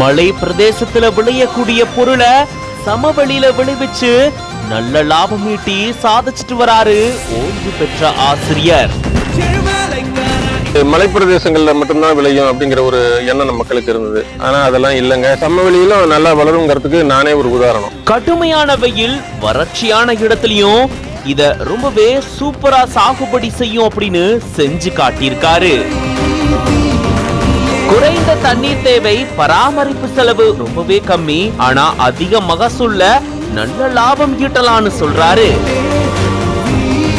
மலை பிரதேசத்துல விளையக்கூடிய பொருளை சமவெளியில விளைவிச்சு நல்ல லாபம் ஈட்டி சாதிச்சுட்டு வராரு ஓய்வு பெற்ற ஆசிரியர். மலைப்பிரதேசங்கள்ல மட்டும்தான் விளையும் அப்படிங்கிற ஒரு எண்ணம் நம்ம மக்களுக்கு இருந்தது. ஆனா அதெல்லாம் இல்லைங்க. சமவெளியிலும் நல்லா வளருங்கிறதுக்கு நானே ஒரு உதாரணம். கடுமையான வெயில் வறட்சியான இடத்துலயும் இத ரொம்பவே சூப்பரா சாகுபடி செய்யும் அப்படின்னு செஞ்சு காட்டியிருக்காரு. குறைந்த தண்ணீர் தேவை, பராமரிப்பு செலவு ரொம்பவே கம்மி, ஆனா அதிக மகசூல்ல நல்ல லாபம் ஈட்டலாம்னு சொல்றாரு.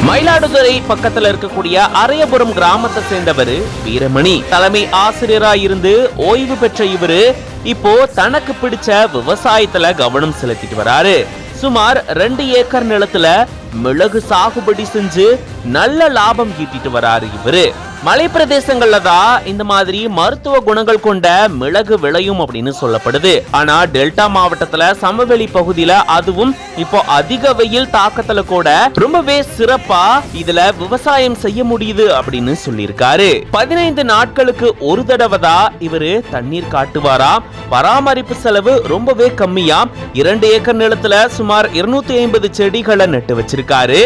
மயிலாடுதுறை பக்கத்துல இருக்கக்கூடிய அரையபுரம் கிராமத்தை சேர்ந்தவர் வீரமணி. தலைமை ஆசிரியரா இருந்து ஓய்வு பெற்ற இவரு இப்போ தனக்கு பிடிச்ச விவசாயத்துல கவனம் செலுத்திட்டு வராரு. சுமார் 2 ஏக்கர் நிலத்துல மிளகு சாகுபடி செஞ்சு நல்ல லாபம் ஈட்டிட்டு வராரு இவரு. மலை பிரதேசங்கள்ல தான் இந்த மாதிரி மருத்துவ குணங்கள் கொண்ட மிளகு விளையும் அப்படின்னு சொல்லப்படுது. ஆனா டெல்டா மாவட்டத்துல சமவெளி பகுதியில, அதுவும் இப்போ அதிக வெயில் தாக்கத்துல கூட ரொம்பவே சிறப்பா இதுல விவசாயம் செய்ய முடியுது அப்படின்னு சொல்லியிருக்காரு. 15 நாட்களுக்கு ஒரு தடவை தான் இவரு தண்ணீர் காட்டுவாரா. பராமரிப்பு செலவு ரொம்பவே கம்மியா. 2 ஏக்கர் நிலத்துல சுமார் 250 செடிகளை நட்டு வச்சிருக்காரு.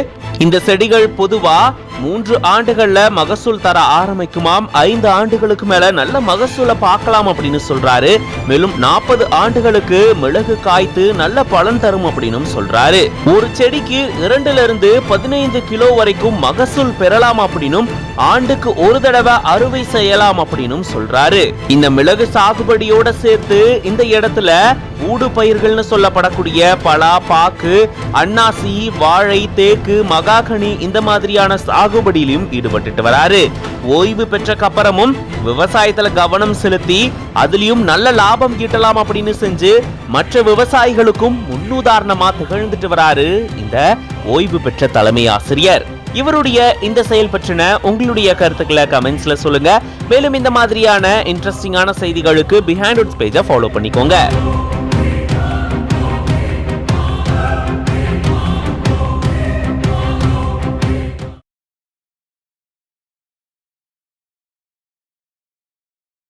இந்த செடிகள் பொதுவா 3 ஆண்டுகள்ல மகசூல் தர ஆரம்பிக்குமாம். 5 ஆண்டுகளுக்கு மேல நல்ல மகசூலை பார்க்கலாம் அப்படின்னு சொல்றாரு. மேலும் 40 ஆண்டுகளுக்கு மிளகு காய்த்து நல்ல பலன் தரும் அப்படின்னு சொல்றாரு. ஒரு செடிக்கு 2 இருந்து 15 கிலோ வரைக்கும் மகசூல் பெறலாம் அப்படின்னும், ஆண்டுக்கு ஒரு தடவை அறுவை செய்யலாம் அப்படின்னும் சொல்றாரு. இந்த மிளகு சாகுபடியோட சேர்த்து இந்த இடத்துல ஊடு பயிர்கள்னு சொல்லப்படக்கூடிய பலா, பாக்கு, அன்னாசி, வாழை, தேக்கு, மகாகனி இந்த மாதிரியான சாகுபடியிலும் ஈடுபட்டு வராரு. ஓய்வு பெற்ற அப்புறமும் விவசாயத்துல கவனம் செலுத்தி அதுலயும் நல்ல லாபம் ஈட்டலாம் அப்படின்னு செஞ்சு மற்ற விவசாயிகளுக்கும் முன்னுதாரணமா திகழ்ந்துட்டு வராரு இந்த ஓய்வு பெற்ற தலைமை ஆசிரியர். இவருடைய இந்த செயல் பற்றின உங்களுடைய கருத்துக்களை கமெண்ட்ஸ்ல சொல்லுங்க. மேலும் இந்த மாதிரியான இன்ட்ரெஸ்டிங்கான செய்திகளுக்கு பிஹைண்ட் உட்ஸ் பேஜை ஃபாலோ பண்ணிக்கோங்க.